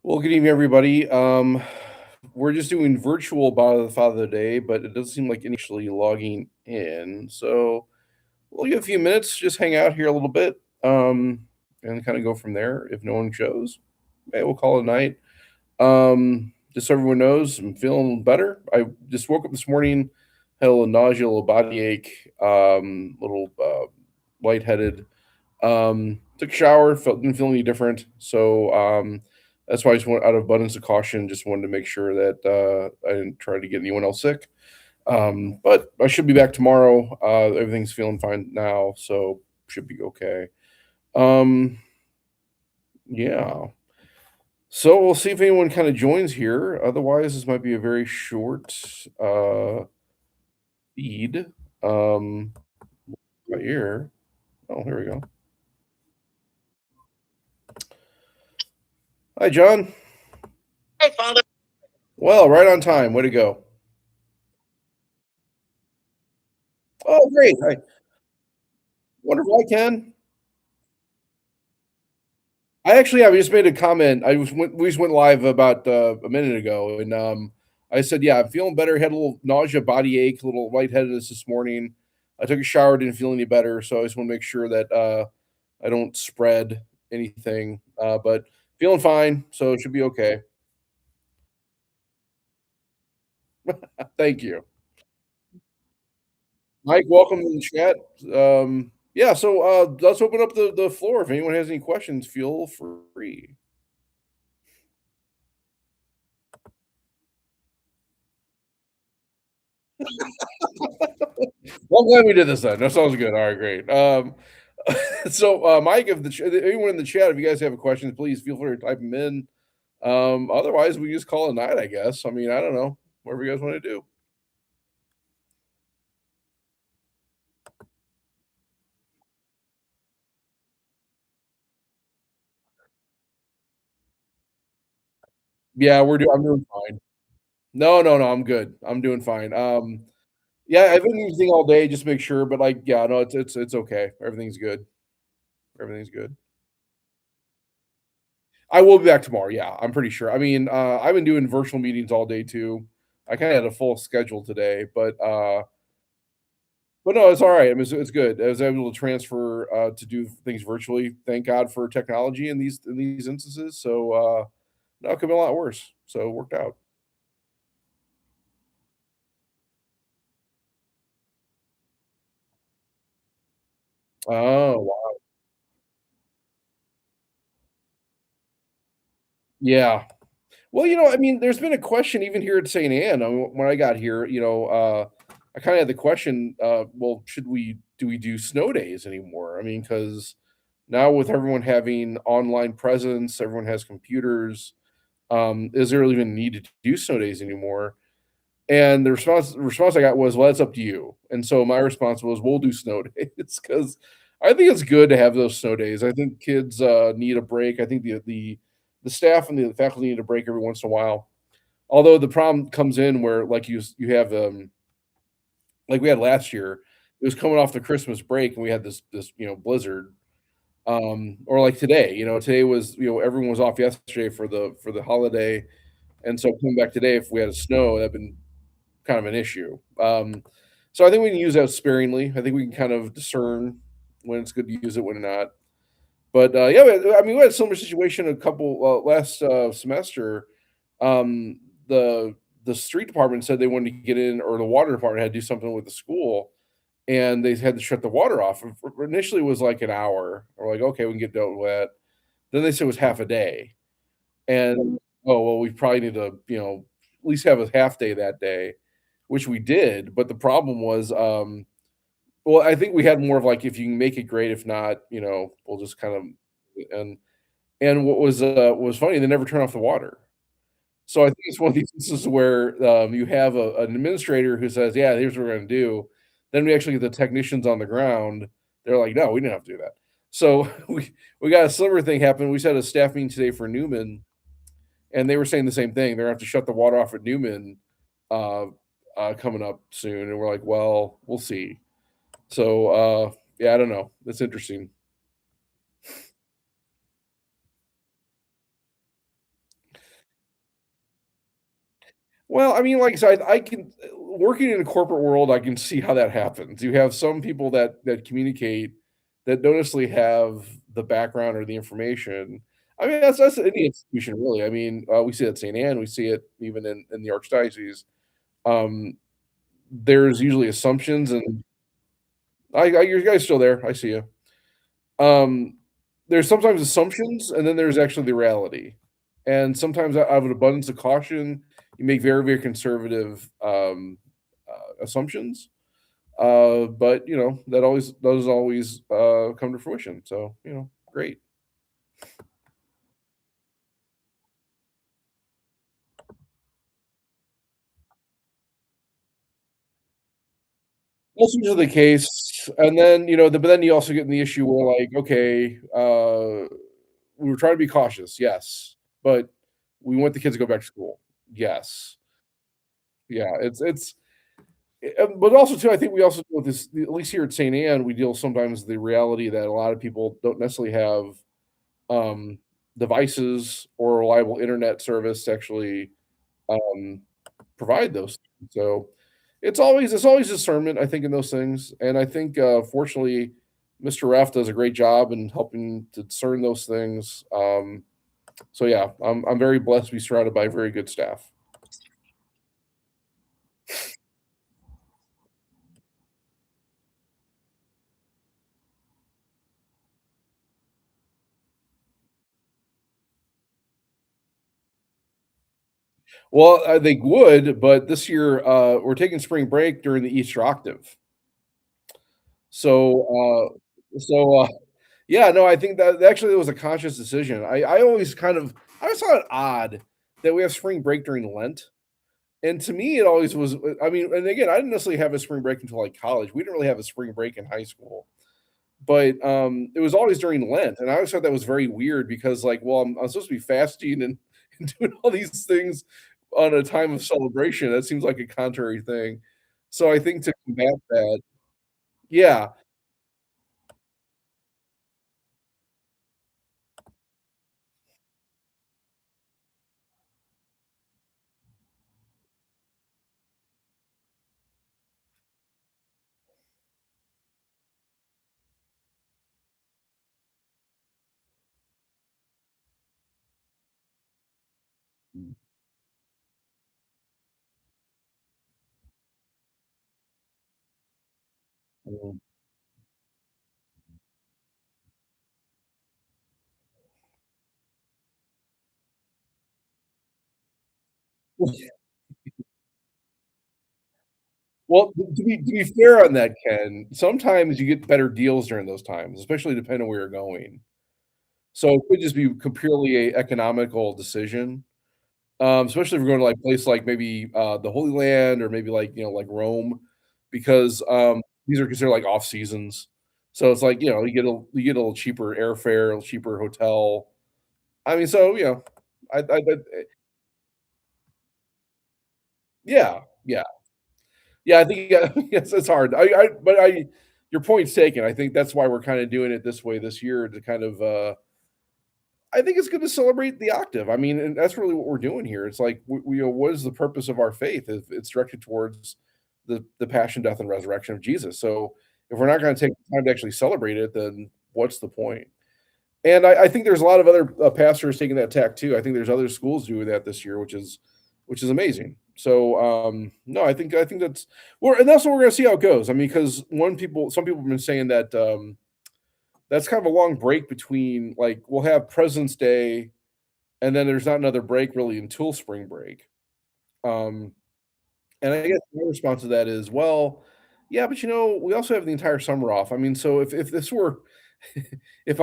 Well, good evening, everybody. We're just doing virtual Bottle of the Father of the Day, but it doesn't seem like any actually logging in. So we'll give a few minutes, just hang out here a little bit, and kind of go from there. If no one shows, hey, we'll call it a night. Just so everyone knows, I'm feeling better. I just woke up this morning, had a little nausea, a little body ache, little lightheaded. Took a shower, didn't feel any different. So that's why I just went out of abundance of caution, just wanted to make sure that I didn't try to get anyone else sick. But I should be back tomorrow. Everything's feeling fine now, so should be okay. Um, yeah. So we'll see if anyone kind of joins here. Otherwise, this might be a very short feed. Um, right here. Oh, here we go. Hi, John. Hey, Father. Well, right on time. Way to go. Oh, great. I wonder if I can. I actually have. I just made a comment. We just went live about a minute ago, and I said, "Yeah, I'm feeling better. Had a little nausea, body ache, a little lightheadedness this morning. I took a shower, didn't feel any better, so I just want to make sure that I don't spread anything. But feeling fine, so it should be okay. Thank you, Mike. Welcome to the chat. Yeah, so let's open up the floor. If anyone has any questions, feel free. Well, I'm glad we did this then. That sounds good. All right, great. So, Mike, if anyone in the chat, if you guys have a question, please feel free to type them in. Otherwise, we just call it a night, I guess. I mean, I don't know. Whatever you guys want to do. Yeah, I'm doing fine. No, no, no, I'm good. I'm doing fine. Yeah, I've been using all day just to make sure, but like, yeah, no, it's okay. Everything's good. Everything's good. I will be back tomorrow. Yeah, I'm pretty sure. I mean, I've been doing virtual meetings all day too. I kind of had a full schedule today, but no, it's all right. I mean, it's good. I was able to transfer to do things virtually. Thank God for technology in these instances. So no, it could be a lot worse. So it worked out. Oh wow. Yeah. Well, I mean, there's been a question even here at St. Anne. I mean, when I got here, I kind of had the question, well, should we do snow days anymore? I mean, because now with everyone having online presence, everyone has computers. Is there even a need to do snow days anymore? And the response I got was, "Well, that's up to you." And so my response was, "We'll do snow days," because I think it's good to have those snow days. I think kids, need a break. I think the staff and the faculty need a break every once in a while. Although the problem comes in where, like, you have, like we had last year, it was coming off the Christmas break, and we had this blizzard, or like today, today was everyone was off yesterday for the holiday, and so coming back today, if we had a snow, that'd been kind of an issue. So I think we can use that sparingly. I think we can kind of discern when it's good to use it, when not. But yeah, I mean, we had a similar situation a couple last semester. Um, the the street department said they wanted to get in, or the water department had to do something with the school, and they had to shut the water off. Initially, it was like an hour. We're like, okay, we can get dealt with that. Then they said it was half a day, and oh well, we probably need to at least have a half day that day, which we did. But the problem was, well, I think we had more of like, if you can make it great, if not, we'll just kind of and what was funny, they never turn off the water. So I think it's one of these instances where, you have an administrator who says, "Yeah, here's what we're gonna do." Then we actually get the technicians on the ground. They're like, "No, we didn't have to do that." So we got a similar thing happen. We just had a staff meeting today for Newman, and they were saying the same thing. They're gonna have to shut the water off at Newman, uh, coming up soon, and we're like, "Well, we'll see." So, yeah, I don't know. That's interesting. Well, I mean, like I said, I can working in a corporate world, I can see how that happens. You have some people that communicate that don't necessarily have the background or the information. I mean, that's any institution really. I mean, we see it at St. Anne, we see it even in the archdiocese. Um, there's usually assumptions, and I your guy's still there. I see you. Um, there's sometimes assumptions, and then there's actually the reality. And sometimes out of an abundance of caution, you make very, very conservative assumptions. But that always does always come to fruition. So great. That's usually the case. And then but then you also get in the issue where like, okay, we were trying to be cautious, yes, but we want the kids to go back to school, yes, yeah. But also too, I think we also deal with this at least here at St. Anne, we deal sometimes with the reality that a lot of people don't necessarily have, um, devices or reliable internet service to actually, um, provide those things. So, it's always discernment, I think, in those things, and I think, fortunately, Mr. Raff does a great job in helping to discern those things, so yeah, I'm very blessed to be surrounded by very good staff. Well, they would, but this year, we're taking spring break during the Easter octave. So, yeah, no, I think that actually it was a conscious decision. I always thought it odd that we have spring break during Lent, and to me, it always was. I mean, and again, I didn't necessarily have a spring break until like college. We didn't really have a spring break in high school, but it was always during Lent, and I always thought that was very weird because, like, well, I'm supposed to be fasting and, and doing all these things on a time of celebration. That seems like a contrary thing. So I think to combat that, yeah. Mm. Well, to be fair on that, Ken, sometimes you get better deals during those times, especially depending on where you're going. So it could just be purely a economical decision, especially if you're going to like place like maybe the Holy Land or maybe like like Rome, because these are considered like off seasons. So it's like you get a little cheaper airfare, a little cheaper hotel. I mean, so yeah, yeah. Yeah, I think yes, it's hard. Your point's taken. I think that's why we're kinda doing it this way this year to kind of, I think it's good to celebrate the octave. I mean, and that's really what we're doing here. It's like, what is the purpose of our faith? If it's directed towards the passion, death, and resurrection of Jesus. So, if we're not gonna take the time to actually celebrate it, then what's the point? And I think there's a lot of other, pastors taking that tack too. I think there's other schools doing that this year, which is amazing. So, no, I think and that's what we're gonna see how it goes. I mean, because some people have been saying that, that's kind of a long break between like, we'll have President's Day, and then there's not another break really until spring break. Um, and I guess my response to that is, well, yeah, but we also have the entire summer off. I mean, so if this were if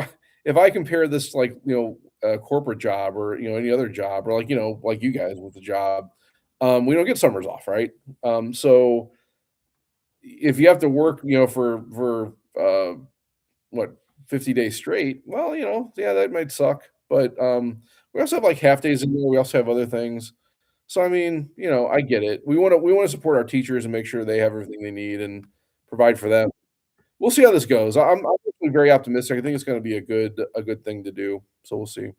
I compare this like, a corporate job or, any other job or like, like you guys with the job, we don't get summers off, right? So if you have to work, for what 50 days straight, well, yeah, that might suck. But we also have like half days in there. We also have other things. So I mean, I get it. We want to support our teachers and make sure they have everything they need and provide for them. We'll see how this goes. I'm actually very optimistic. I think it's gonna be a good thing to do, so we'll see.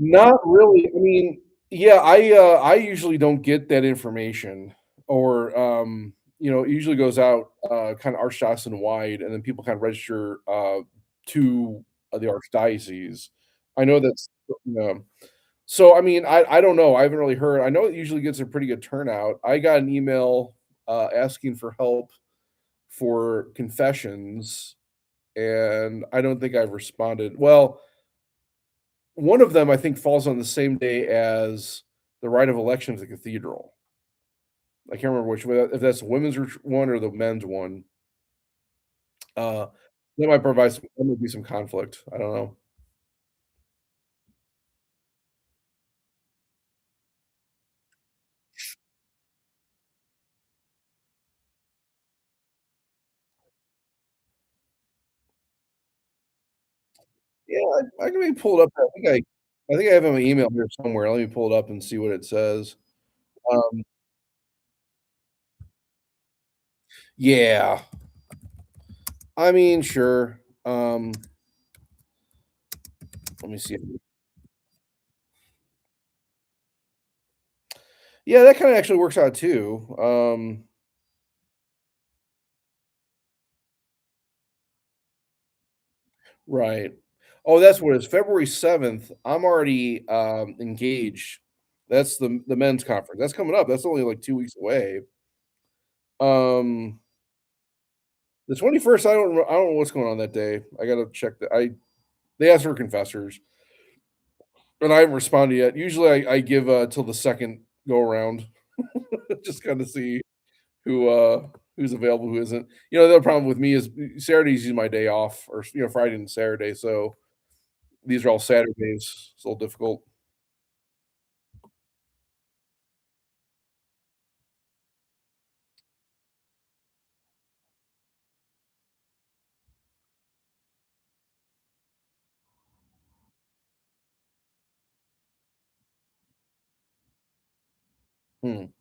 Not really. I mean, yeah, I usually don't get that information or, it usually goes out, kinda archdiocese wide, and then people kinda register, to, the archdiocese. I know that's yeah. So, I mean, I don't know, I haven't really heard. I know it usually gets a pretty good turnout. I got an email, asking for help for confessions, and I don't think I've responded. Well, one of them, I think, falls on the same day as the rite of election at the cathedral. I can't remember which one, if that's the women's one or the men's one. Uh, that might be some conflict. I don't know. Yeah, I can maybe pull it up. I think I have my email here somewhere. Let me pull it up and see what it says. Um, yeah, I mean, sure. Let me see. Yeah, that kinda actually works out too. Right. Oh, that's what it is. February 7th, I'm already, engaged. That's the men's conference. That's coming up. That's only, like, 2 weeks away. Um, the 21st, I don't know what's going on that day. I gotta check the I they asked for confessors, and I haven't responded yet. Usually, I give, till the second go around, just kinda see who, who's available, who isn't. The other problem with me is Saturday's usually my day off, or, Friday and Saturday, so these are all Saturdays. It's a little difficult. Hmm.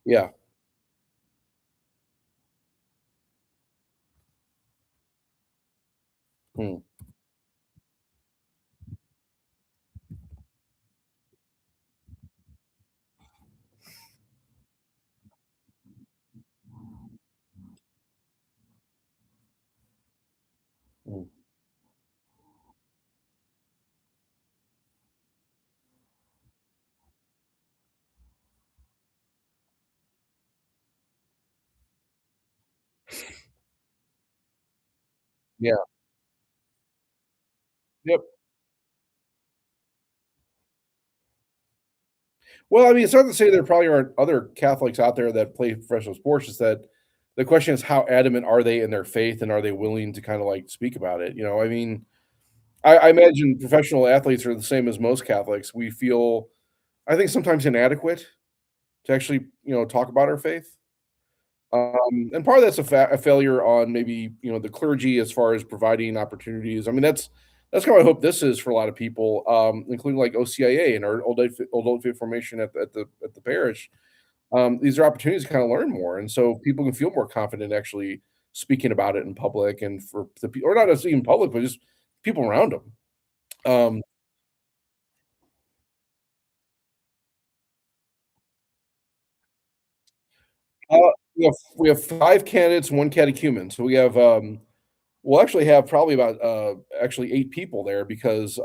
Yeah. Hmm. Mm. Yeah. Yep. Well, I mean, it's not to say there probably aren't other Catholics out there that play professional sports. Is that the question is how adamant are they in their faith, and are they willing to kinda, like, speak about it, I mean, I imagine professional athletes are the same as most Catholics. We feel, I think, sometimes inadequate to actually, talk about our faith. And part of that's a failure on maybe, the clergy as far as providing opportunities. I mean, that's kind of what I hope this is for a lot of people, including like OCIA and our adult faith formation at the parish. These are opportunities to kind of learn more, and so people can feel more confident actually speaking about it in public, and for the people, or not necessarily in public, but just people around them. Um, uh, we have 5 candidates, 1 catechumen. So we have we'll actually have probably about, actually 8 people there because,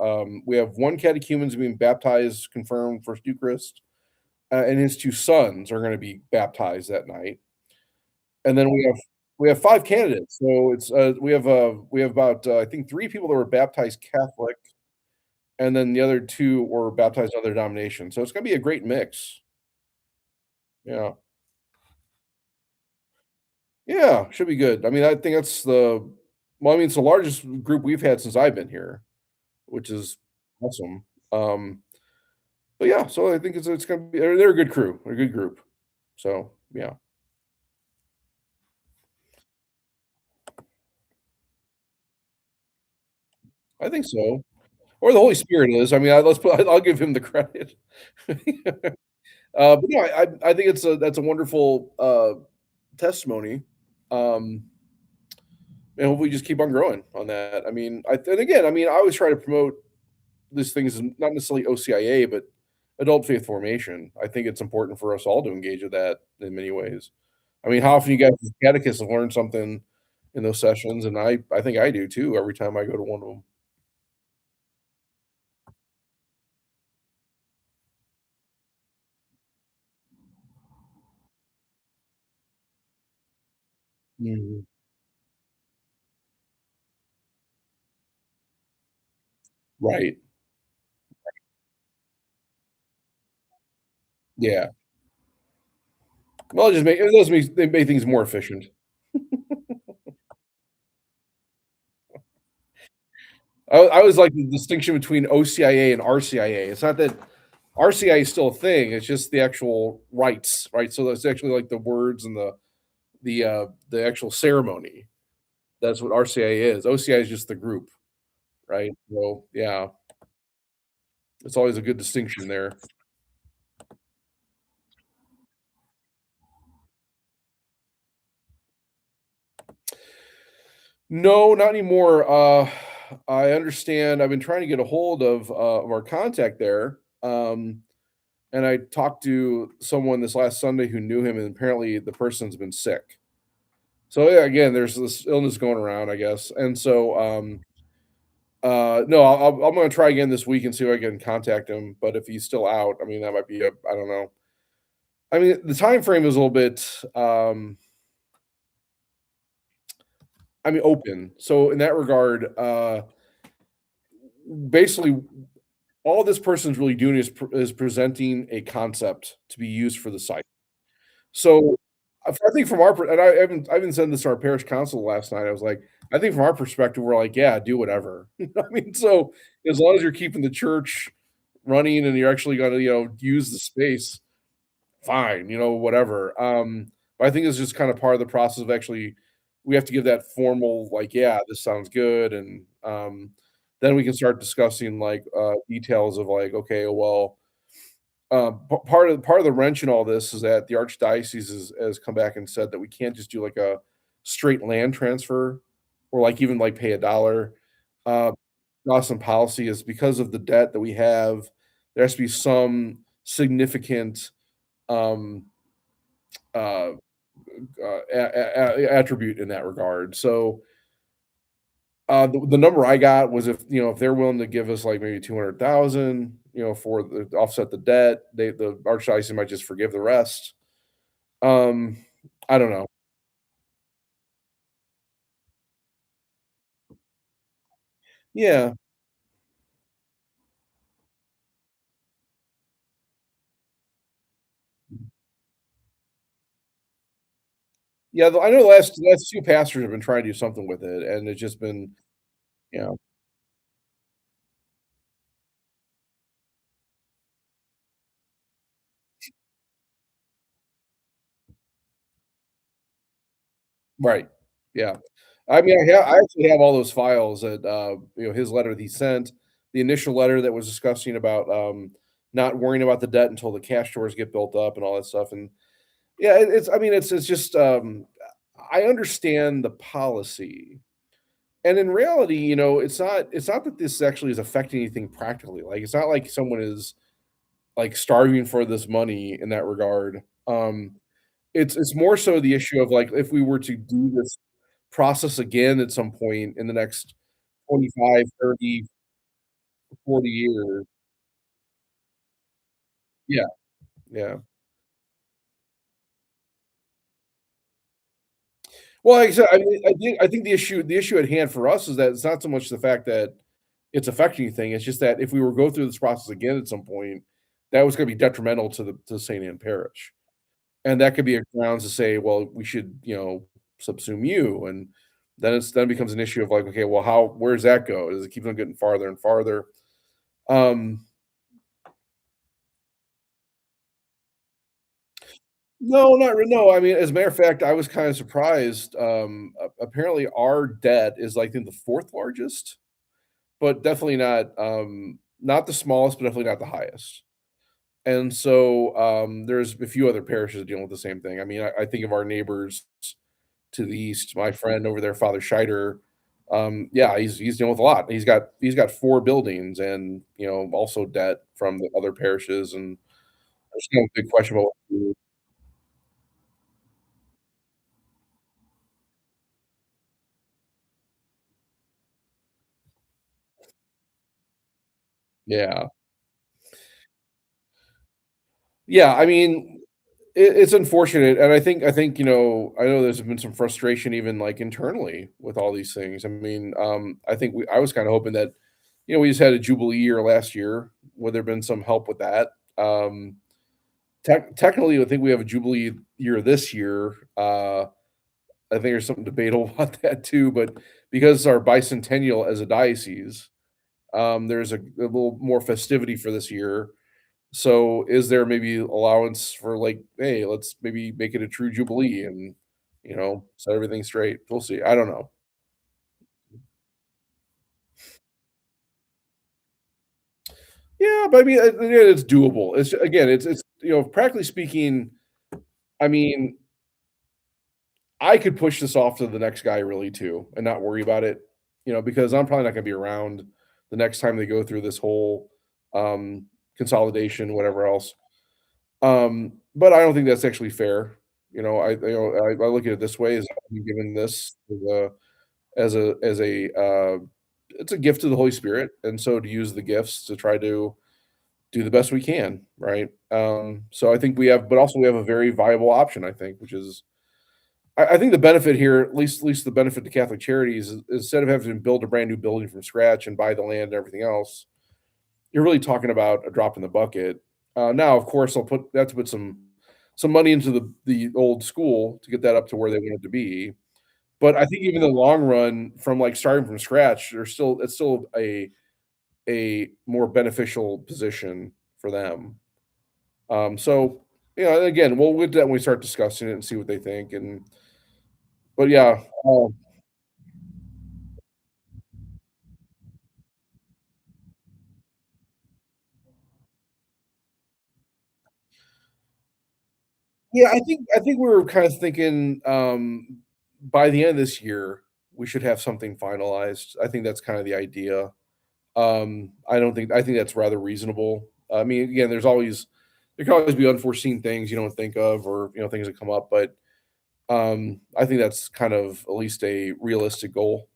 we have 1 catechumen's being baptized, confirmed First Eucharist, and his 2 sons are gonna be baptized that night, and then we have 5 candidates, so we have about, I think 3 people that were baptized Catholic, and then the other 2 were baptized other denominations, so it's gonna be a great mix. Yeah. Yeah, should be good. I mean, I think that's I mean, it's the largest group we've had since I've been here, which is awesome. Um But yeah, so I think it's gonna be they're a good crew, they're a good group. So, yeah. I think so. Or the Holy Spirit is. I mean, let's put I'll give him the credit. But no, I think that's a wonderful, testimony, um, and hopefully just keep on growing on that. I mean, and again, I mean, I always try to promote these things, not necessarily OCIA, but adult faith formation. I think it's important for us all to engage with that in many ways. I mean, how often you guys as catechists learn something in those sessions, and I think I do too every time I go to one of them. Mhm. Right. Yeah. Well, it does make they make things more efficient. I always like the distinction between OCIA and RCIA. It's not that RCIA is still a thing, it's just the actual rites, right? So that's actually like the words and the actual ceremony. That's what RCIA is. OCIA is just the group, right? So, yeah, it's always a good distinction there. No, not anymore. I understand I've been trying to get a hold of our contact there, and I talked to someone this last Sunday who knew him, and apparently the person's been sick. So, yeah, again, there's this illness going around, I guess, and so, no, I'm gonna try again this week and see if I can contact him, but if he's still out, I mean, that might be a I don't know. I mean, the time frame is a little bit, I mean, open. So in that regard, basically, all this person's really doing is presenting a concept to be used for the site. So, I think from our per and I even said this to our parish council last night, I was like, I think from our perspective, we're like, "Yeah, do whatever." You know what I mean? So, as long as you're keeping the church running and you're actually gonna, use the space, fine, whatever. But I think it's just kind of part of the process of actually we have to give that formal, like, "Yeah, this sounds good," and, then we can start discussing, like, details of, like, okay, well, part of the wrench in all this is that the archdiocese has come back and said that we can't just do, like, a straight land transfer or, like, even, like, pay a dollar. Uh, Awesome policy is because of the debt that we have, there has to be some significant, um, uh attribute in that regard. So, the number I got was if they're willing to give us like maybe 200,000, for the offset the debt, the archdiocese might just forgive the rest. Um, I don't know. Yeah, yeah. I know the last two pastors have been trying to do something with it, and it's just been, you know, right. Yeah. I mean, I actually have all those files that, his letter that he sent, the initial letter that was discussing about, not worrying about the debt until the cash drawers get built up and all that stuff, and yeah, it's I mean, it's just, I understand the policy, and in reality, it's not that this actually is affecting anything practically, like, it's not like someone is, like, starving for this money in that regard. It's more so the issue of, like, if we were to do this process again at some point in the next 25, 30, 40 years. Yeah, yeah. Well, like I said, I mean, I think the issue at hand for us is that it's not so much the fact that it's affecting anything, it's just that if we were to go through this process again at some point, that was gonna be detrimental to St. Anne Parish, and that could be a grounds to say, "Well, we should, subsume you," and then it becomes an issue of like, "Okay, well, where does that go? Does it keep on getting farther and farther?" Um, no, no, I mean, as a matter of fact, I was kinda surprised, apparently our debt is, like, I think the 4th largest. but definitely not the smallest, but definitely not the highest. And so, there's a few other parishes dealing with the same thing. I mean, I think of our neighbors to the east, my friend over there, Father Scheider, yeah, he's dealing with a lot. He's got 4 buildings and, also debt from the other parishes, and there's kind of a big question about what to do. Yeah. Yeah, I mean, it's unfortunate, and I know there's been some frustration even, like, internally with all these things. I mean, I was kinda hoping that we just had a jubilee year last year. Would there been some help with that? Technically, I think we have a jubilee year this year. I think there's something debatable about that too, but because it's our bicentennial as a diocese, there's a little more festivity for this year. So, is there maybe allowance for, like, "Hey, let's maybe make it a true jubilee and, set everything straight." We'll see. I don't know. Yeah, but I mean, again, it's doable. Practically speaking, I mean, I could push this off to the next guy really too and not worry about it, because I'm probably not gonna be around the next time they go through this whole, um, consolidation, whatever else. But I don't think that's actually fair. I look at it this way: is I'm given this as a it's a gift to the Holy Spirit, and so to use the gifts to try to do the best we can, right? So I think but also we have a very viable option, I think, which is I think the benefit here, at least the benefit to Catholic Charities, is instead of having to build a brand new building from scratch and buy the land and everything else, you're really talking about a drop in the bucket. Now, of course, I'll have to put some money into the old school to get that up to where they want it to be. But I think even in the long run, from, like, starting from scratch, it's still a more beneficial position for them. So, again, we'll get to that when we start discussing it and see what they think, but yeah, yeah, I think we were kinda thinking, by the end of this year, we should have something finalized. I think that's kinda the idea. I think that's rather reasonable. I mean, again, there can always be unforeseen things you don't think of, or, things that come up, but, I think that's kind of at least a realistic goal.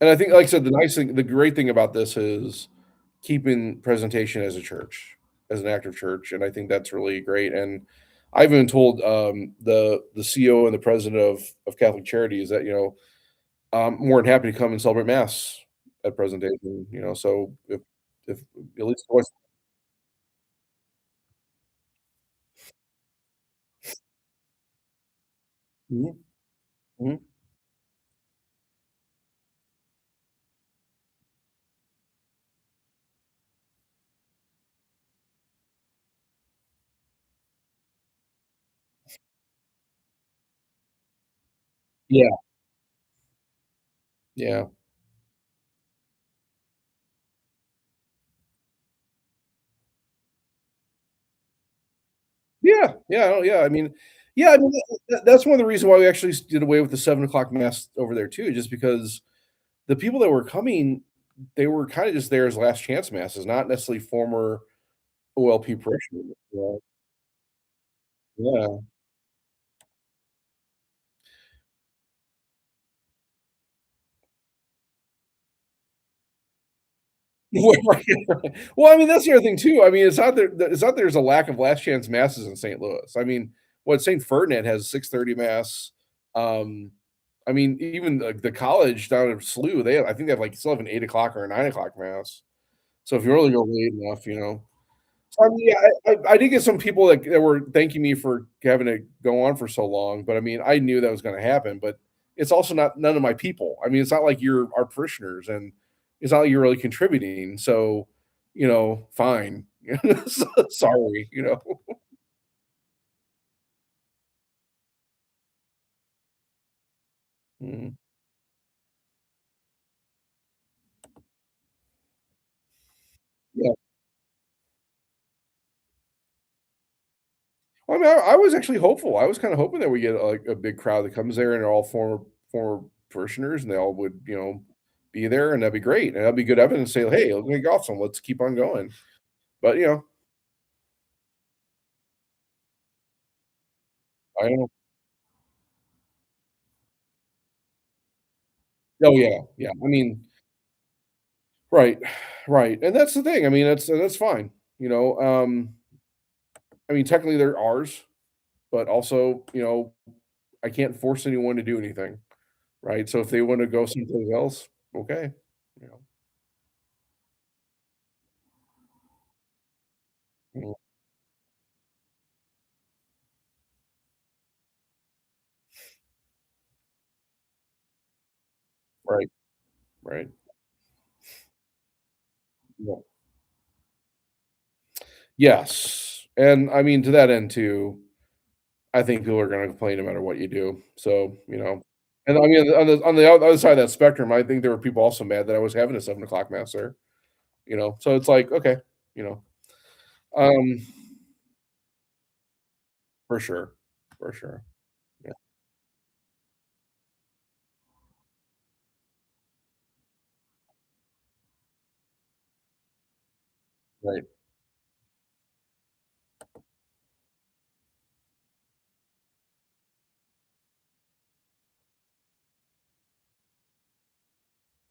And I think, like I said, the great thing about this is keeping presentation as a church, as an active church, and I think that's really great. And I've even told the CEO and the president of Catholic Charities that I'm more than happy to come and celebrate mass at presentation. So if at least once. Mhm, mhm. Yeah, yeah. Yeah, yeah, oh, yeah, I mean that's one of the reasons why we actually did away with the 7 o'clock mass over there too, just because the people that were coming, they were kinda just there as last chance masses, not necessarily former OLP parishioners. Yeah. Right, right. Well, I mean, that's the other thing too. I mean, it's not there's a lack of last chance masses in St. Louis. I mean, what St. Ferdinand has 6:30 mass. Um, I mean, even the college down at SLU, I think they have, like, still have an 8 o'clock or a 9 o'clock mass. So if you really go late enough. So, I mean, yeah, I did get some people that were thanking me for having it go on for so long, but, I mean, I knew that was gonna happen, but it's also not none of my people. I mean, it's not like you're our parishioners, and it's not like you're really contributing, so, fine. So sorry. Mhm. Yeah. Well, I mean, I was actually hopeful. I was kinda hoping that we get, like, a big crowd that comes there and they're all former parishioners, and they all would, be there, and that'd be great, and that'd be good evidence to say, "Hey, let's make awesome. Let's keep on going." But, I don't. Oh, yeah, yeah. I mean, right, right, and that's the thing. I mean, that's fine, you know, I mean, technically, they're ours, but also, I can't force anyone to do anything, right? So if they wanna go someplace else, okay, you know? Mm, right, right. Yeah. Yes, and I mean, to that end too, I think people are gonna complain no matter what you do, so, and I mean, on the other side of that spectrum, I think there were people also mad that I was having a 7 o'clock mass there, so it's like, okay, you know, um, for sure, for sure, yeah, right,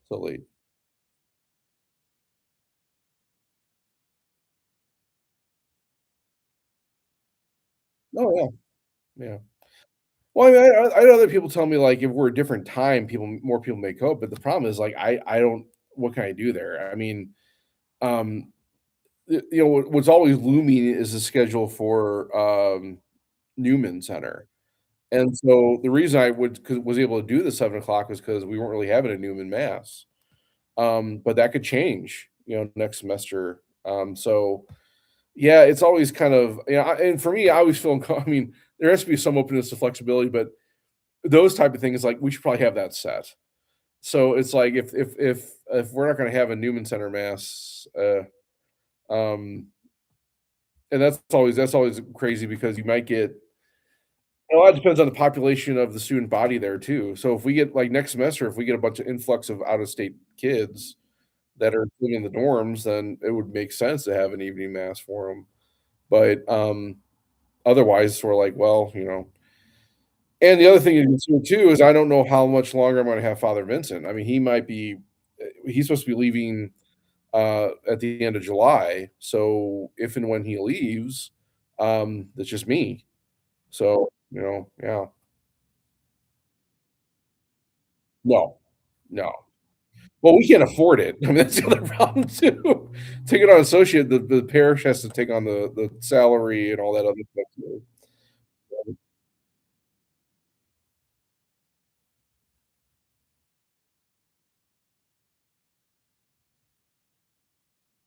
so late. Oh, yeah, yeah. Well, I mean, I know other people tell me, like, if we're a different time, more people may cope, but the problem is, like, I don't what can I do there? I mean, um, what's always looming is the schedule for, Newman Center, and so the reason I was able to do the 7 o'clock was because we weren't really having a Newman mass, but that could change, next semester, so, yeah, it's always kind of and for me, I always feel I mean, there has to be some openness to flexibility, but those type of things, like, we should probably have that set. So, it's like if we're not gonna have a Newman Center mass, um and that's always crazy because you might get a lot depends on the population of the student body there too. So, if we get like, next semester, if we get a bunch of influx of out-of-state kids that are living in the dorms, then it would make sense to have an evening mass for them. But, otherwise, we're like, well, and the other thing to consider too is I don't know how much longer I'm gonna have Father Vincent. I mean, he might be he's supposed to be leaving, at the end of July, so if and when he leaves, it's just me. So, yeah. No. No. Well, we can't afford it. I mean, that's the other problem too. Taking on associate, the parish has to take on the salary and all that other stuff too.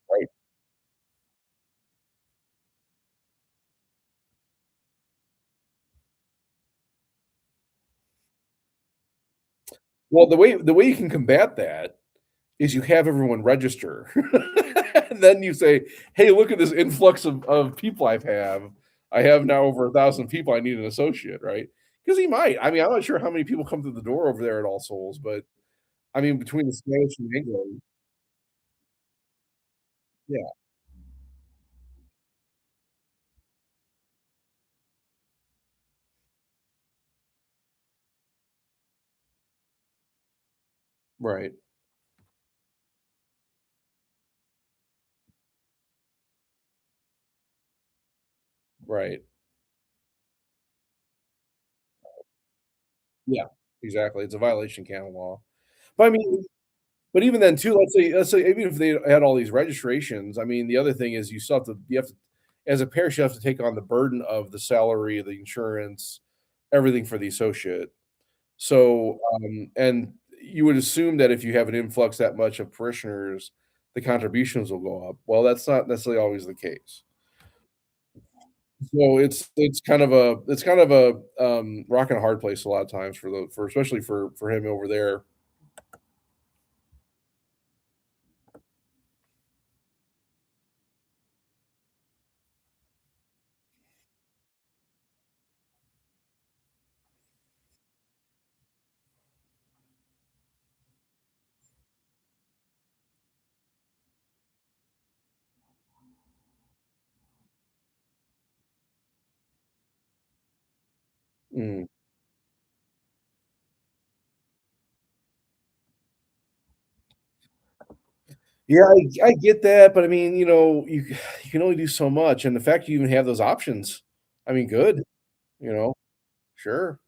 Right. Well, the way you can combat that is you have everyone register. And then you say, "Hey, look at this influx of people I have now over 1,000 people, I need an associate," right? Because he might. I mean, I'm not sure how many people come through the door over there at All Souls, but, I mean, between the Spanish and Anglo. Yeah, right, right. Yeah, exactly, it's a violation of canon law. But, I mean, but even then too, let's say even if they had all these registrations, I mean, the other thing is you have to as a parish, you have to take on the burden of the salary, the insurance, everything for the associate. So, and you would assume that if you have an influx that much of parishioners, the contributions will go up. Well, that's not necessarily always the case. So it's kind of a rock and a hard place a lot of times for especially for him over there. Mm. Yeah, I get that, but I mean, you can only do so much, and the fact you even have those options, I mean, good, you know? Sure.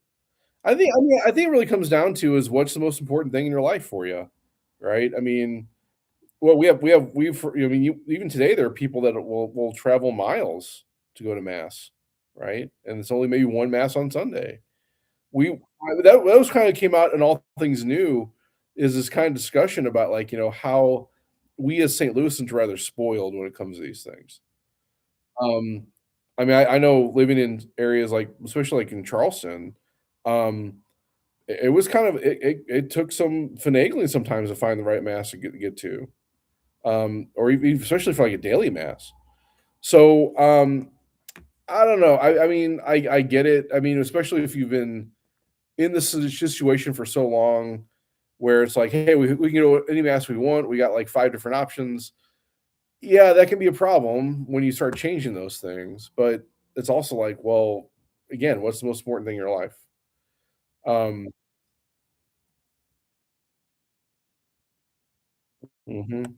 I think it really comes down to is what's the most important thing in your life for you, right? I mean, well, I mean, you even today, there are people that will travel miles to go to mass, right? And it's only maybe 1 mass on Sunday. Those kinda came out in All Things New, is this kind of discussion about, like, how we as St. Louisans are rather spoiled when it comes to these things. Um, I mean, I know living in areas like especially, like, in Charleston, um, it was kind of it took some finagling sometimes to find the right mass to get to, or even especially for, like, a daily mass. So, I don't know, I mean, I get it. I mean, especially if you've been in this situation for so long where it's like, "Hey, we can go any mass we want. We got, like, 5 different options." Yeah, that can be a problem when you start changing those things, but it's also like, well, again, what's the most important thing in your life? Um, mhm,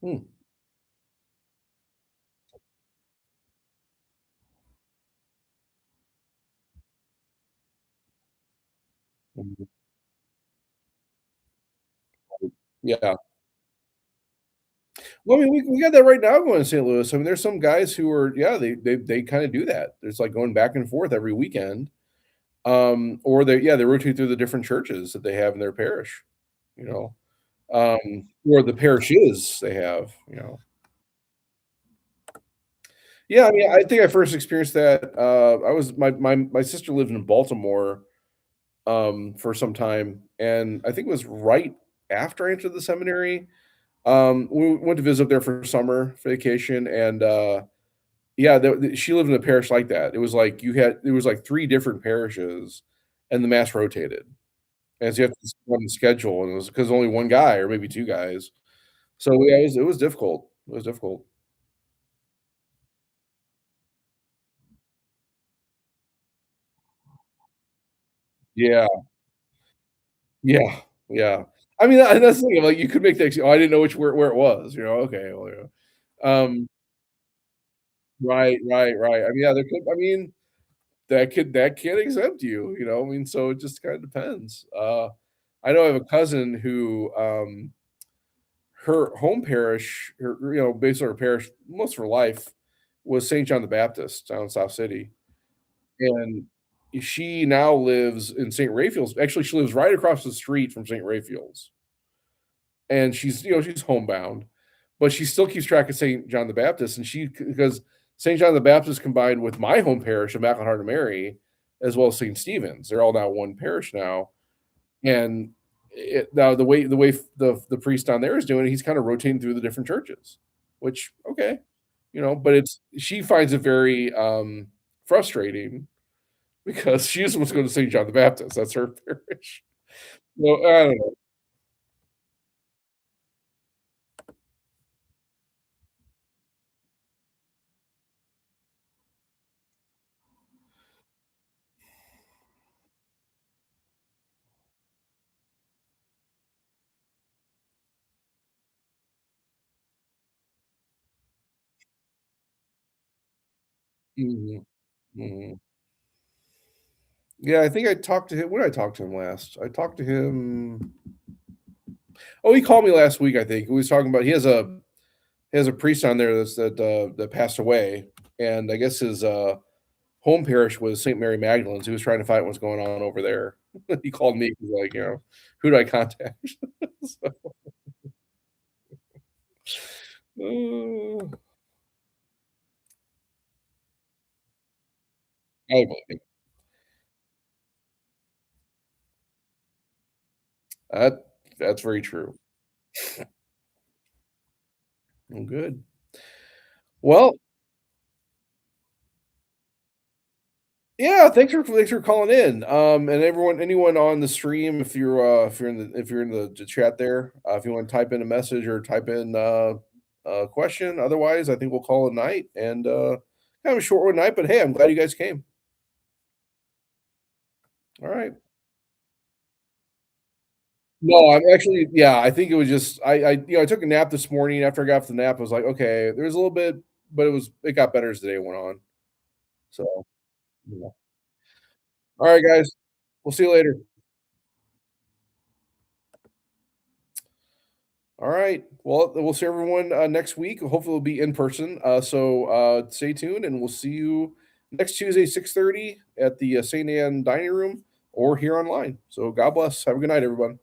hmm, mhm, yeah. Well, I mean, we got that right now going in St. Louis. I mean, there's some guys who are yeah, they kinda do that. It's like going back and forth every weekend, or they rotate through the different churches that they have in their parish, you know? Or the parishes they have, you know? Yeah, I mean, I think I first experienced that, I was my sister lived in Baltimore, for some time, and I think it was right after I entered the seminary. We went to visit there for summer vacation, and, yeah, she lived in a parish like that. It was like 3 different parishes, and the mass rotated, and so you have to on the schedule, and it was because only 1 guy or maybe 2 guys. So, yeah, it was difficult. It was difficult. Yeah. Yeah, yeah. I mean, that's the thing, like, you could make the "Oh, I didn't know where it was," "Okay, well, yeah." Right, right, right. I mean, yeah, I mean, that can exempt you, I mean, so it just kinda depends. I know I have a cousin who, her home parish, basically her parish most of her life was St. John the Baptist down in South City, and she now lives in St. Raphael's. Actually, she lives right across the street from St. Raphael's. And she's homebound, but she still keeps track of St. John the Baptist, and because St. John the Baptist combined with my home parish of Immaculate Heart of Mary, as well as St. Stephen's. They're all now one parish now, and now the way the priest down there is doing it, he's kind of rotating through the different churches, which okay, but it's she finds it very frustrating because she just wants to go to St. John the Baptist. That's her parish. Well, I don't know. Mhm, mhm. Yeah, I think I talked to him when did I talk to him last? I talked to him he called me last week, I think. He was talking about he has a priest on there that passed away, and I guess his home parish was St. Mary Magdalene's. He was trying to find what's going on over there. He called me. He's like, who do I contact? So, uh, I believe it. That that's very true. Well, good. Well, yeah, thanks for calling in. And anyone on the stream, if you're in the chat there, if you want to type in a message or type in a question. Otherwise, I think we'll call it a night and kind of a short one night. But hey, I'm glad you guys came. All right. No, I'm actually, yeah. I think it was just I took a nap this morning. After I got off the nap, I was like, okay, there was a little bit, but it got better as the day went on. So, yeah. All right, guys. We'll see you later. All right. Well, we'll see everyone next week. Hopefully, it'll be in person. So stay tuned, and we'll see you next Tuesday, 6:30 at the St. Anne Dining Room or here online. So God bless. Have a good night, everyone.